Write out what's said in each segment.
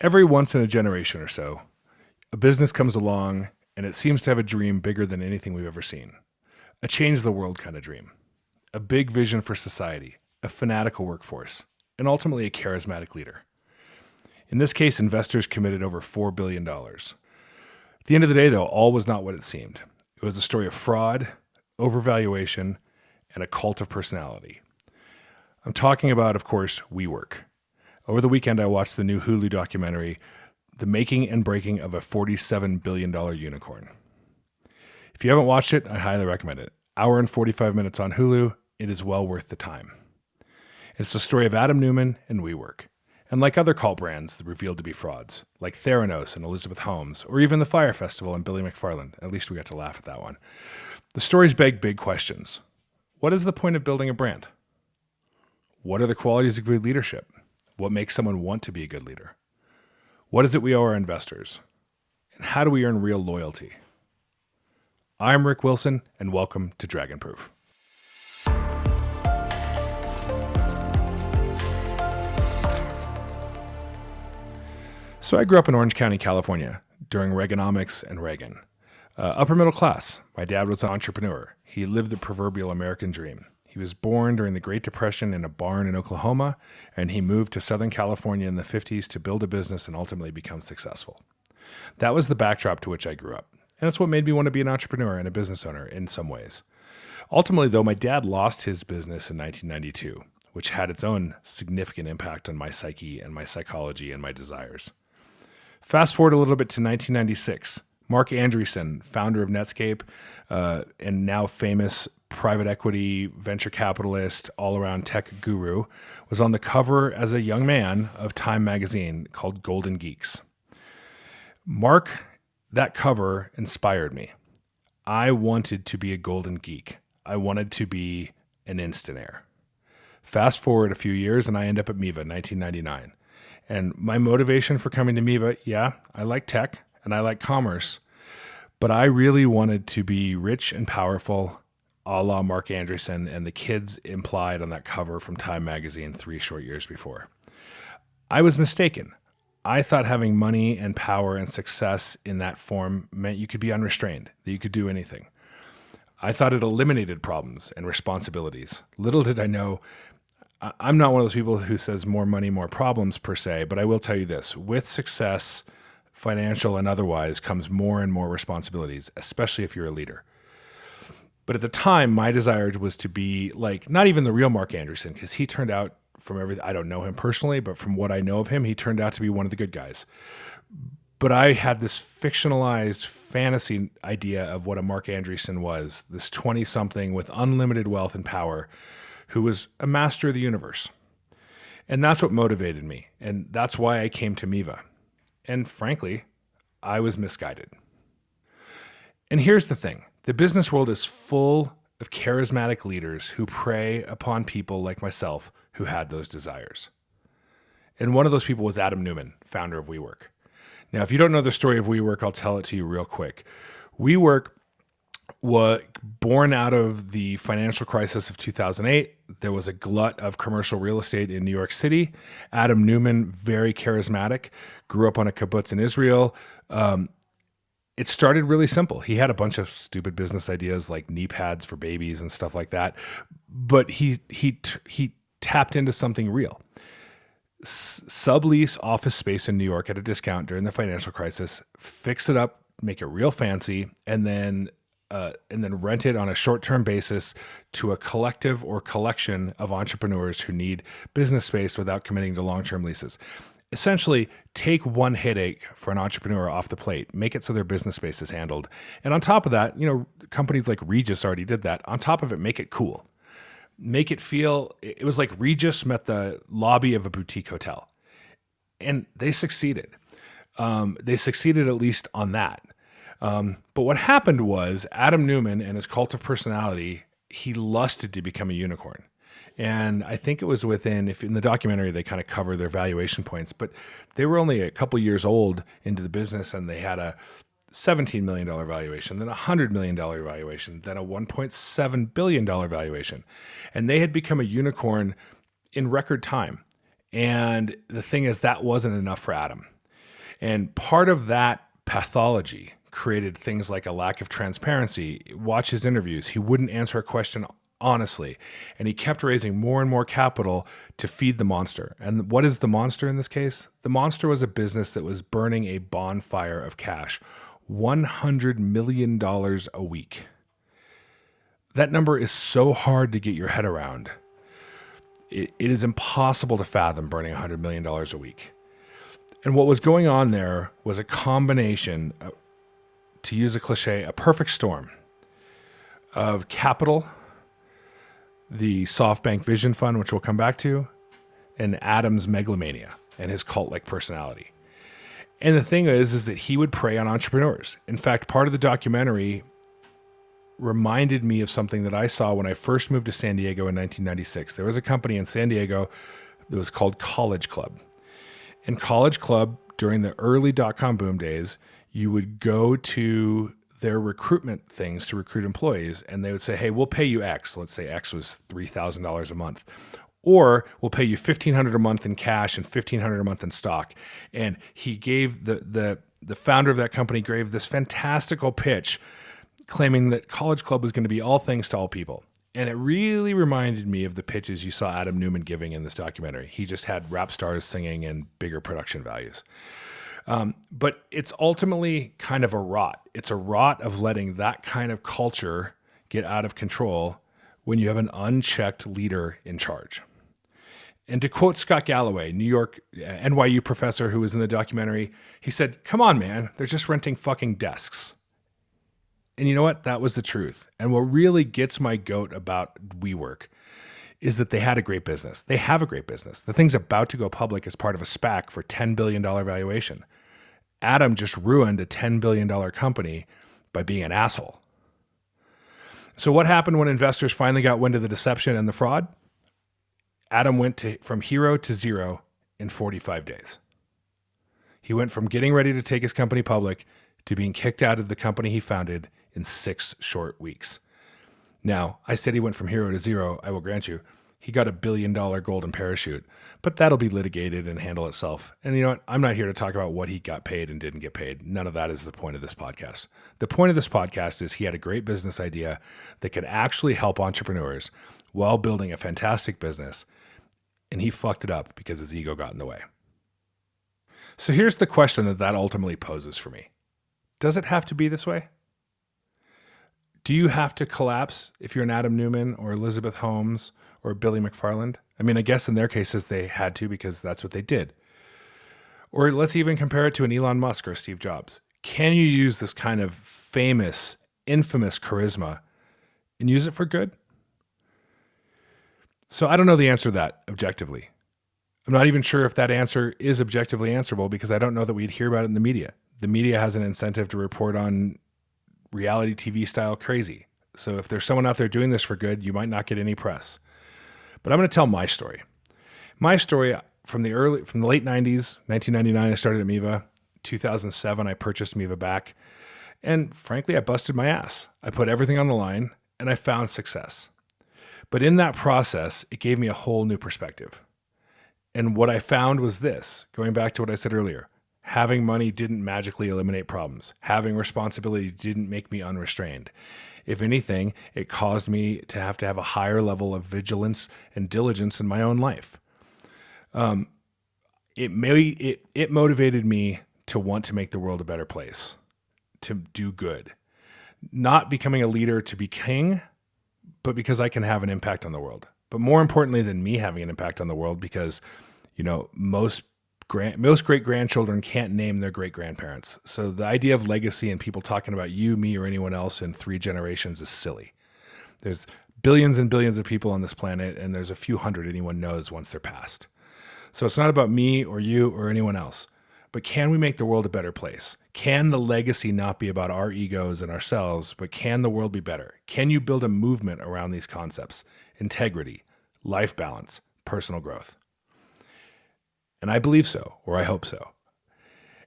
Every once in a generation or so, a business comes along and it seems to have a dream bigger than anything we've ever seen. A change the world kind of dream. A big vision for society, a fanatical workforce, and ultimately a charismatic leader. In this case, investors committed over $4 billion. At the end of the day, though, all was not what it seemed. It was a story of fraud, overvaluation, and a cult of personality. I'm talking about, of course, WeWork. Over the weekend, I watched the new Hulu documentary, The Making and Breaking of a $47 billion Unicorn. If you haven't watched it, I highly recommend it. Hour and 45 minutes on Hulu. It is well worth the time. It's the story of Adam Neumann and WeWork. And like other cult brands revealed to be frauds, like Theranos and Elizabeth Holmes, or even the Fire Festival and Billy McFarland. At least we got to laugh at that one. The stories beg big questions. What is the point of building a brand? What are the qualities of good leadership? What makes someone want to be a good leader? What is it we owe our investors? And how do we earn real loyalty? I'm Rick Wilson, and welcome to Dragon Proof. So I grew up in Orange County, California, during Reaganomics and Reagan. Upper middle class. My dad was an entrepreneur. He lived the proverbial American dream. He was born during the Great Depression in a barn in Oklahoma, and he moved to Southern California in the 50s to build a business and ultimately become successful. That was the backdrop to which I grew up. And that's what made me want to be an entrepreneur and a business owner in some ways. Ultimately, though, my dad lost his business in 1992, which had its own significant impact on my psyche and my psychology and my desires. Fast forward a little bit to 1996. Marc Andreessen, founder of Netscape, and now famous private equity, venture capitalist, all-around tech guru, was on the cover as a young man of Time magazine called Golden Geeks. Marc, that cover inspired me. I wanted to be a golden geek. I wanted to be an instanaire. Fast forward a few years and I end up at Miva, 1999. And my motivation for coming to Miva, yeah, I like tech and I like commerce, but I really wanted to be rich and powerful, a la Marc Andreessen and the kids implied on that cover from Time magazine 3 short years before. I was mistaken. I thought having money and power and success in that form meant you could be unrestrained, that you could do anything. I thought it eliminated problems and responsibilities. Little did I know, I'm not one of those people who says more money, more problems per se, but I will tell you this. With success, financial and otherwise, comes more and more responsibilities, especially if you're a leader. But at the time, my desire was to be like, not even the real Marc Andreessen, because he turned out, from everything, I don't know him personally, but from what I know of him, he turned out to be one of the good guys. But I had this fictionalized fantasy idea of what a Marc Andreessen was, this 20-something with unlimited wealth and power who was a master of the universe. And that's what motivated me. And that's why I came to Miva. And frankly, I was misguided. And here's the thing. The business world is full of charismatic leaders who prey upon people like myself who had those desires. And one of those people was Adam Neumann, founder of WeWork. Now, if you don't know the story of WeWork, I'll tell it to you real quick. WeWork was born out of the financial crisis of 2008. There was a glut of commercial real estate in New York City. Adam Neumann, very charismatic, grew up on a kibbutz in Israel. It started really simple. He had a bunch of stupid business ideas like knee pads for babies and stuff like that. But he tapped into something real. Sublease office space in New York at a discount during the financial crisis, fix it up, make it real fancy, and then rent it on a short-term basis to a collective or collection of entrepreneurs who need business space without committing to long-term leases. Essentially, take one headache for an entrepreneur off the plate, make it so their business space is handled. And on top of that, companies like Regus already did that. On top of it, make it cool. Make it feel, it was like Regis met the lobby of a boutique hotel. And they succeeded. They succeeded at least on that. But what happened was Adam Neumann and his cult of personality, he lusted to become a unicorn. And I think it was if in the documentary, they kind of cover their valuation points, but they were only a couple years old into the business and they had a $17 million valuation, then a $100 million valuation, then a $1.7 billion valuation. And they had become a unicorn in record time. And the thing is, that wasn't enough for Adam. And part of that pathology created things like a lack of transparency. Watch his interviews. He wouldn't answer a question honestly. And he kept raising more and more capital to feed the monster. And what is the monster in this case? The monster was a business that was burning a bonfire of cash, $100 million a week. That number is so hard to get your head around. It is impossible to fathom burning $100 million a week. And what was going on there was a combination, to use a cliche, a perfect storm of capital, the SoftBank Vision Fund, which we'll come back to, and Adam's megalomania and his cult-like personality. And the thing is that he would prey on entrepreneurs. In fact, part of the documentary reminded me of something that I saw when I first moved to San Diego in 1996. There was a company in San Diego that was called College Club. In College Club, during the early dot-com boom days, you would go to their recruitment things to recruit employees, and they would say, hey, we'll pay you X. Let's say X was $3,000 a month. Or we'll pay you $1,500 a month in cash and $1,500 a month in stock. And he gave the founder of that company gave this fantastical pitch claiming that College Club was going to be all things to all people. And it really reminded me of the pitches you saw Adam Neumann giving in this documentary. He just had rap stars singing and bigger production values. But it's ultimately kind of a rot. It's a rot of letting that kind of culture get out of control when you have an unchecked leader in charge. And to quote Scott Galloway, New York NYU professor who was in the documentary, he said, come on, man, they're just renting fucking desks. And you know what? That was the truth. And what really gets my goat about WeWork is that they had a great business. They have a great business. The thing's about to go public as part of a SPAC for $10 billion valuation. Adam just ruined a $10 billion company by being an asshole. So what happened when investors finally got wind of the deception and the fraud? Adam went from hero to zero in 45 days. He went from getting ready to take his company public to being kicked out of the company he founded in 6 short weeks. Now, I said he went from hero to zero. I will grant you, he got $1 billion golden parachute, but that'll be litigated and handle itself. And you know what? I'm not here to talk about what he got paid and didn't get paid. None of that is the point of this podcast. The point of this podcast is he had a great business idea that could actually help entrepreneurs while building a fantastic business, and he fucked it up because his ego got in the way. So here's the question that ultimately poses for me. Does it have to be this way? Do you have to collapse if you're an Adam Neumann or Elizabeth Holmes or Billy McFarland? I mean, I guess in their cases they had to because that's what they did. Or let's even compare it to an Elon Musk or Steve Jobs. Can you use this kind of famous, infamous charisma and use it for good? So I don't know the answer to that objectively. I'm not even sure if that answer is objectively answerable because I don't know that we'd hear about it in the media. The media has an incentive to report on reality TV style crazy. So if there's someone out there doing this for good, you might not get any press. But I'm going to tell my story. My story from the late 90s, 1999, I started at Miva. 2007, I purchased Miva back. And frankly, I busted my ass. I put everything on the line and I found success. But in that process, it gave me a whole new perspective. And what I found was this, going back to what I said earlier, having money didn't magically eliminate problems. Having responsibility didn't make me unrestrained. If anything, it caused me to have a higher level of vigilance and diligence in my own life. It motivated me to want to make the world a better place, to do good. Not becoming a leader to be king, but because I can have an impact on the world. But more importantly than me having an impact on the world, because, you know, most great-grandchildren can't name their great-grandparents. So the idea of legacy and people talking about you, me, or anyone else in 3 generations is silly. There's billions and billions of people on this planet, and there's a few hundred anyone knows once they're passed. So it's not about me or you or anyone else. But can we make the world a better place? Can the legacy not be about our egos and ourselves, but can the world be better? Can you build a movement around these concepts? Integrity, life balance, personal growth. And I believe so, or I hope so.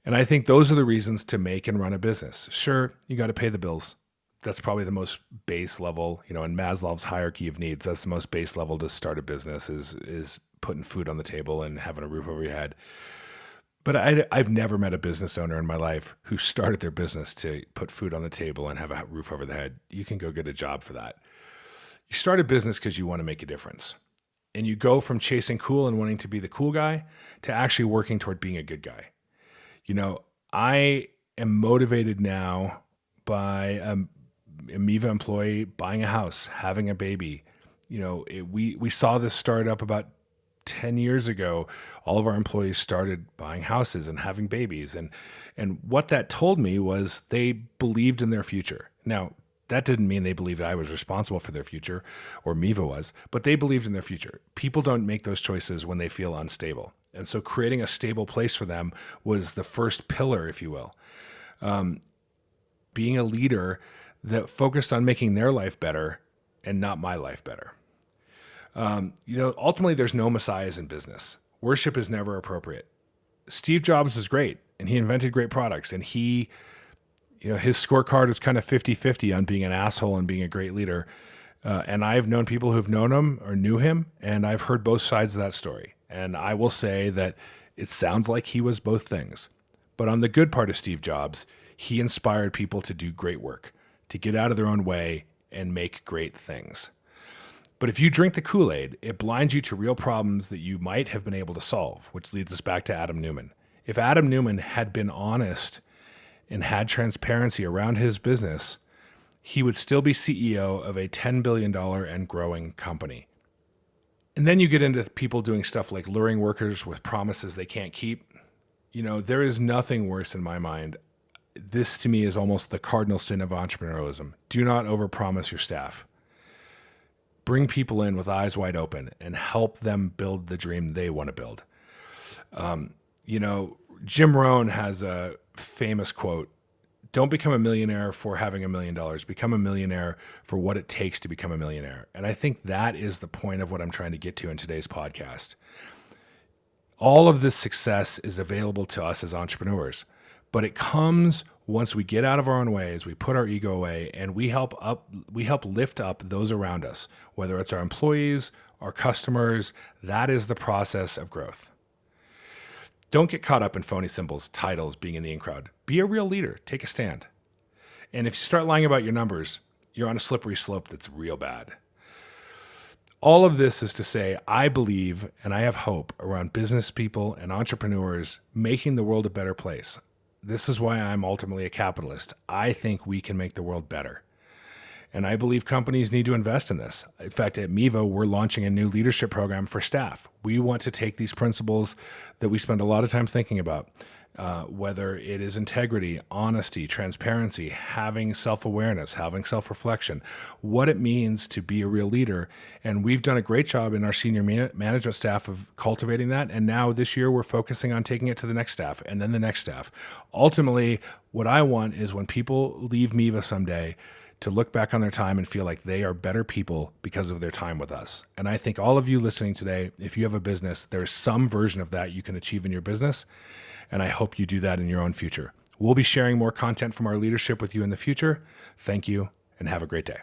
And I think those are the reasons to make and run a business. Sure, you got to pay the bills. That's probably the most base level, you know, in Maslow's hierarchy of needs, that's the most base level to start a business is putting food on the table and having a roof over your head. But I've never met a business owner in my life who started their business to put food on the table and have a roof over the head. You can go get a job for that. You start a business because you want to make a difference. And you go from chasing cool and wanting to be the cool guy to actually working toward being a good guy. You know, I am motivated now by a Miva employee buying a house, having a baby. We saw this start up about 10 years ago. All of our employees started buying houses and having babies. And what that told me was they believed in their future. Now, that didn't mean they believed I was responsible for their future or Miva was, but they believed in their future. People don't make those choices when they feel unstable. And so creating a stable place for them was the first pillar, if you will. Being a leader that focused on making their life better and not my life better. Ultimately, there's no messiahs in business. Worship is never appropriate. Steve Jobs was great, and he invented great products, and his scorecard is kind of 50-50 on being an asshole and being a great leader. And I've known people who've known him or knew him, and I've heard both sides of that story. And I will say that it sounds like he was both things. But on the good part of Steve Jobs, he inspired people to do great work, to get out of their own way and make great things. But if you drink the Kool-Aid, it blinds you to real problems that you might have been able to solve, which leads us back to Adam Neumann. If Adam Neumann had been honest and had transparency around his business, he would still be CEO of a $10 billion and growing company. And then you get into people doing stuff like luring workers with promises they can't keep. There is nothing worse in my mind. This to me is almost the cardinal sin of entrepreneurialism. Do not overpromise your staff. Bring people in with eyes wide open and help them build the dream they want to build. Jim Rohn has a famous quote: "Don't become a millionaire for having $1 million. Become a millionaire for what it takes to become a millionaire." And I think that is the point of what I'm trying to get to in today's podcast. All of this success is available to us as entrepreneurs, but it comes once we get out of our own ways, we put our ego away, and we help lift up those around us, whether it's our employees, our customers. That is the process of growth. Don't get caught up in phony symbols, titles, being in the in crowd. Be a real leader. Take a stand. And if you start lying about your numbers, you're on a slippery slope that's real bad. All of this is to say, I believe and I have hope around business people and entrepreneurs making the world a better place. This is why I'm ultimately a capitalist. I think we can make the world better. And I believe companies need to invest in this. In fact, at Miva, we're launching a new leadership program for staff. We want to take these principles that we spend a lot of time thinking about, whether it is integrity, honesty, transparency, having self-awareness, having self-reflection, what it means to be a real leader. And we've done a great job in our senior management staff of cultivating that. And now this year, we're focusing on taking it to the next staff and then the next staff. Ultimately, what I want is when people leave Miva someday, to look back on their time and feel like they are better people because of their time with us. And I think all of you listening today, if you have a business, there's some version of that you can achieve in your business. And I hope you do that in your own future. We'll be sharing more content from our leadership with you in the future. Thank you and have a great day.